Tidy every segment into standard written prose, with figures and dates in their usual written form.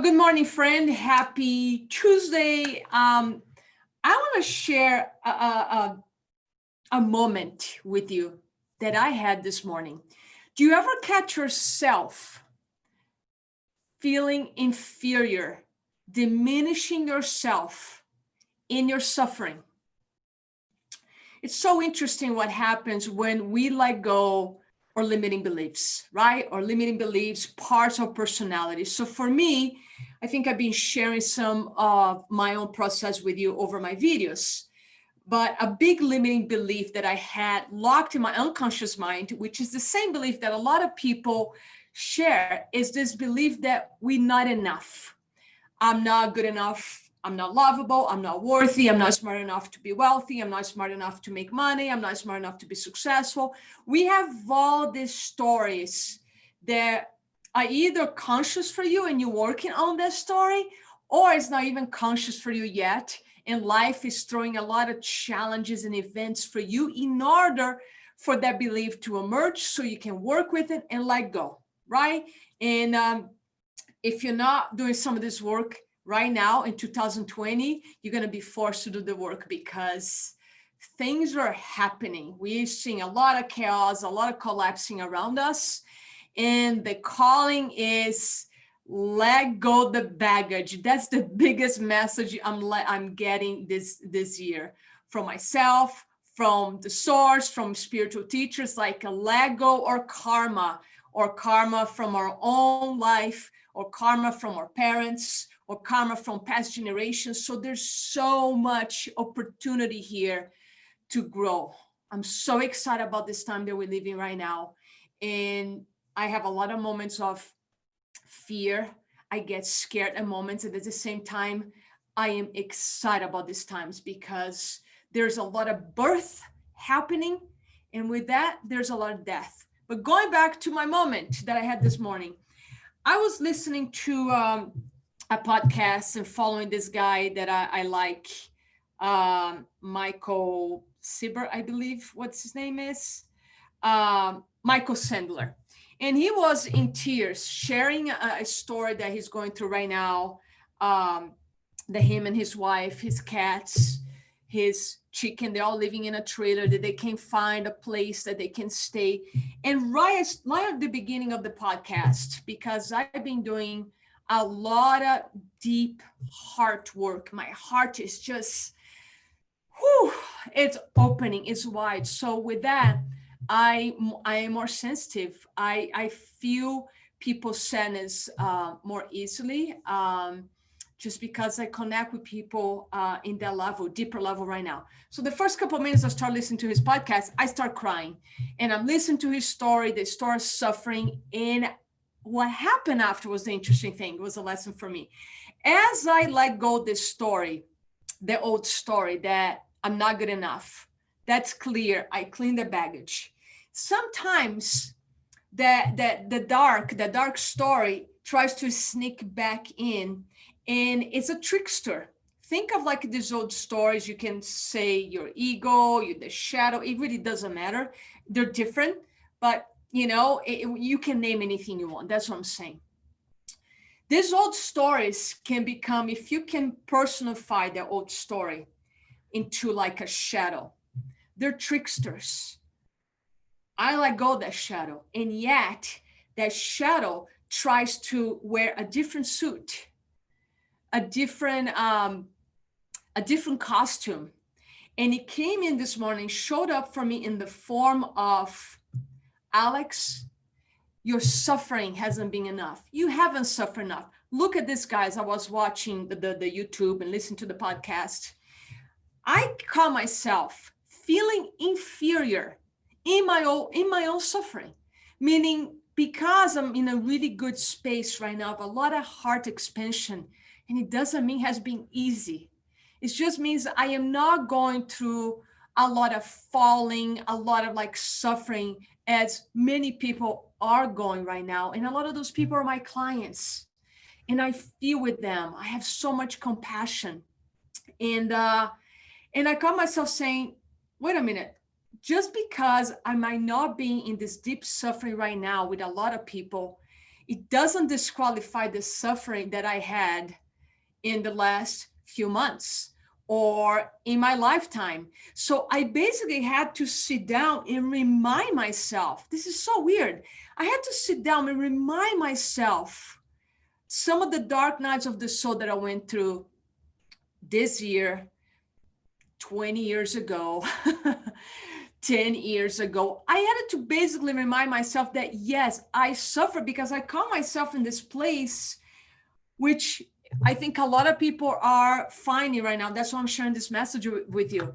Good morning, friend. Happy Tuesday. I want to share a moment with you that I had this morning. Do you ever catch yourself feeling inferior, diminishing yourself in your suffering? It's so interesting what happens when we let go or limiting beliefs, right? Or limiting beliefs, parts of personality. So for me, I think I've been sharing some of my own process with you over my videos. But a big limiting belief that I had locked in my unconscious mind, which is the same belief that a lot of people share, is this belief that we're not enough. I'm not good enough. I'm not lovable. I'm not worthy. I'm not smart enough to be wealthy. I'm not smart enough to make money. I'm not smart enough to be successful. We have all these stories that are either conscious for you and you're working on that story, or it's not even conscious for you yet. And life is throwing a lot of challenges and events for you in order for that belief to emerge so you can work with it and let go, right? And if you're not doing some of this work right now in 2020, you're going to be forced to do the work because things are happening. We're seeing a lot of chaos, a lot of collapsing around us. And the calling is let go the baggage. That's the biggest message I'm getting this year from myself, from the source, from spiritual teachers, like a let go or karma from our own life, or karma from our parents, or karma from past generations. So there's so much opportunity here to grow. I'm so excited about this time that we're living right now. And I have a lot of moments of fear. I get scared at moments. And at the same time, I am excited about these times because there's a lot of birth happening. And with that, there's a lot of death. But going back to my moment that I had this morning, I was listening to a podcast and following this guy that I like, Michael Sieber, I believe what's his name is, Michael Sandler. And he was in tears sharing a story that he's going through right now, that him and his wife, his cats, his chicken, they're all living in a trailer that they can find a place that they can stay. And right at the beginning of the podcast, because I've been doing a lot of deep heart work, my heart is just, whew, it's opening, it's wide. So with that, I am more sensitive. I feel people's sadness more easily. Just because I connect with people in that level, deeper level right now. So the first couple of minutes I start listening to his podcast, I start crying. And I'm listening to his story, the story of suffering. And what happened after was the interesting thing. It was a lesson for me. As I let go this story, the old story that I'm not good enough, that's clear. I clean the baggage. Sometimes the dark story tries to sneak back in, and it's a trickster. Think of like these old stories. You can say your ego, the shadow. It really doesn't matter. They're different, but you can name anything you want. That's what I'm saying. These old stories can become, if you can personify the old story into like a shadow, they're tricksters. I let go of that shadow. And yet that shadow tries to wear a different suit, a different costume. And it came in this morning, showed up for me in the form of, Alex, your suffering hasn't been enough. You haven't suffered enough. Look at this, guys. I was watching the YouTube and listening to the podcast. I caught myself feeling inferior in my own suffering, meaning because I'm in a really good space right now of a lot of heart expansion, and it doesn't mean it has been easy. It just means I am not going through a lot of falling, a lot of like suffering as many people are going right now. And a lot of those people are my clients. And I feel with them. I have so much compassion. And I caught myself saying, wait a minute, just because I might not be in this deep suffering right now with a lot of people, it doesn't disqualify the suffering that I had in the last few months or in my lifetime. So I basically had to sit down and remind myself, this is so weird. I had to sit down and remind myself some of the dark nights of the soul that I went through this year, 20 years ago, 10 years ago. I had to basically remind myself that, yes, I suffer because I caught myself in this place, which I think a lot of people are finding right now. That's why I'm sharing this message with you.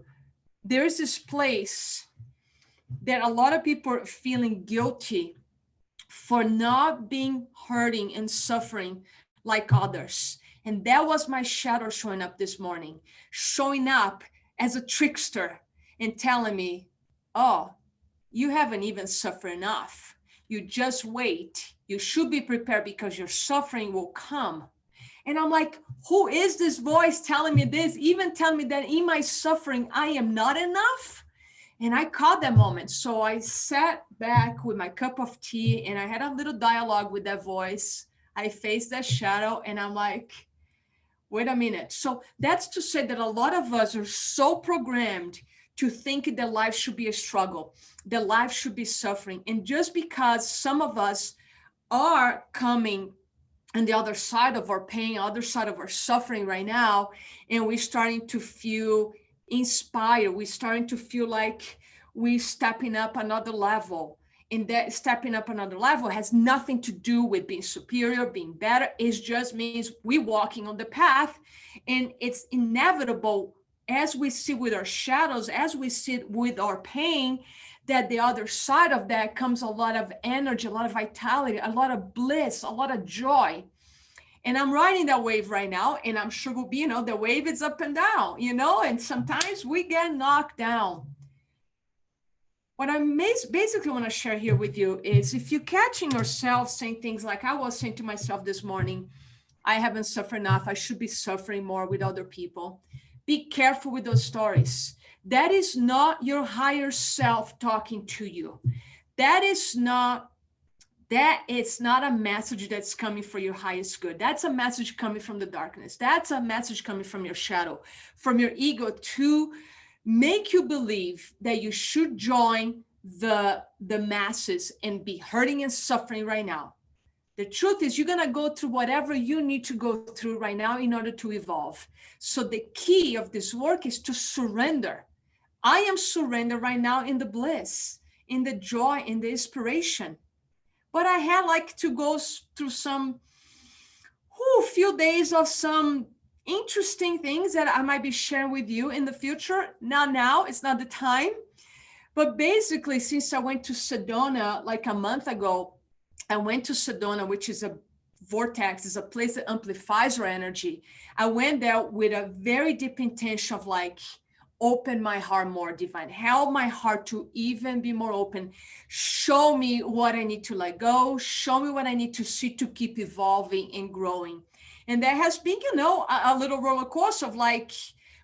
There's this place that a lot of people are feeling guilty for not being hurting and suffering like others. And that was my shadow showing up this morning, showing up as a trickster and telling me, oh, you haven't even suffered enough. You just wait. You should be prepared because your suffering will come. And I'm like, who is this voice telling me this? Even telling me that in my suffering, I am not enough? And I caught that moment. So I sat back with my cup of tea and I had a little dialogue with that voice. I faced that shadow and I'm like, wait a minute. So that's to say that a lot of us are so programmed to think that life should be a struggle, that life should be suffering. And just because some of us are coming on the other side of our pain, other side of our suffering right now, and we're starting to feel inspired, we're starting to feel like we're stepping up another level. And that stepping up another level has nothing to do with being superior, being better. It just means we're walking on the path. And it's inevitable as we sit with our shadows, as we sit with our pain, that the other side of that comes a lot of energy, a lot of vitality, a lot of bliss, a lot of joy. And I'm riding that wave right now. And I'm sure we'll be, the wave is up and down, and sometimes we get knocked down. What I basically want to share here with you is if you're catching yourself saying things like I was saying to myself this morning, I haven't suffered enough. I should be suffering more with other people. Be careful with those stories. That is not your higher self talking to you. That is not a message that's coming for your highest good. That's a message coming from the darkness. That's a message coming from your shadow, from your ego to make you believe that you should join the masses and be hurting and suffering right now. The truth is you're going to go through whatever you need to go through right now in order to evolve. So the key of this work is to surrender. I am surrendered right now in the bliss, in the joy, in the inspiration. But I had to go through some few days of some interesting things that I might be sharing with you in the future. Not now, it's not the time. But basically, since I went to Sedona a month ago, I went to Sedona, which is a vortex, is a place that amplifies our energy. I went there with a very deep intention of open my heart more, divine. Help my heart to even be more open. Show me what I need to let go. Show me what I need to see to keep evolving and growing. And there has been, a little roller coaster of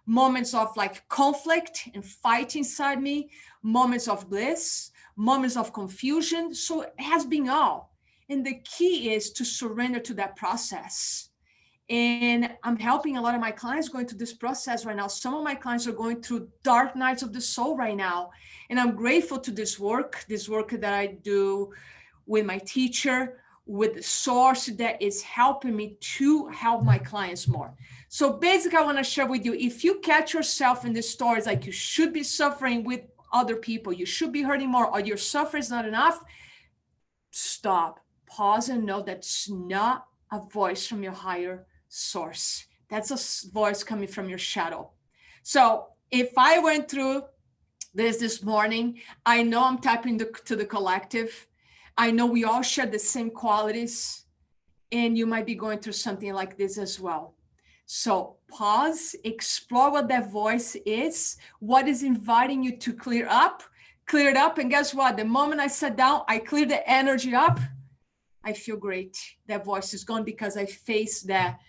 moments of conflict and fight inside me, moments of bliss, moments of confusion. So it has been all. And the key is to surrender to that process. And I'm helping a lot of my clients going through this process right now. Some of my clients are going through dark nights of the soul right now. And I'm grateful to this work that I do with my teacher, with the source that is helping me to help my clients more. So basically, I want to share with you, if you catch yourself in these stories, like you should be suffering with other people, you should be hurting more, or your suffering is not enough, stop, pause, and know that's not a voice from your higher source. That's a voice coming from your shadow. So if I went through this morning, I know I'm tapping to the collective. I know we all share the same qualities, and you might be going through something like this as well. So pause, explore what that voice is, what is inviting you to clear it up. And guess what? The moment I sat down, I cleared the energy up. I feel great. That voice is gone because I faced that,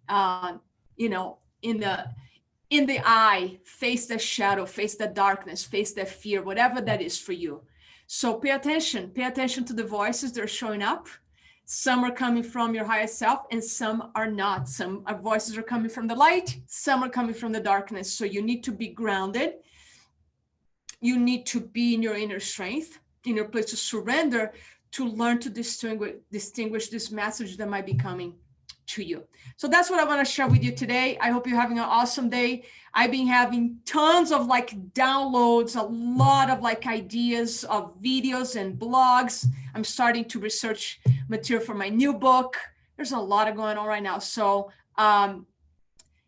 in the eye, face the shadow, face the darkness, face the fear, whatever that is for you. So pay attention to the voices that are showing up. Some are coming from your highest self and some are not. Some voices are coming from the light, some are coming from the darkness. So you need to be grounded. You need to be in your inner strength, in your place to surrender, to learn to distinguish this message that might be coming to you. So that's what I want to share with you today. I hope you're having an awesome day. I've been having tons of downloads, a lot of ideas of videos and blogs. I'm starting to research material for my new book. There's a lot of going on right now. So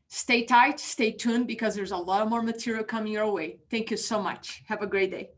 stay tight, stay tuned, because there's a lot more material coming your way. Thank you so much. Have a great day.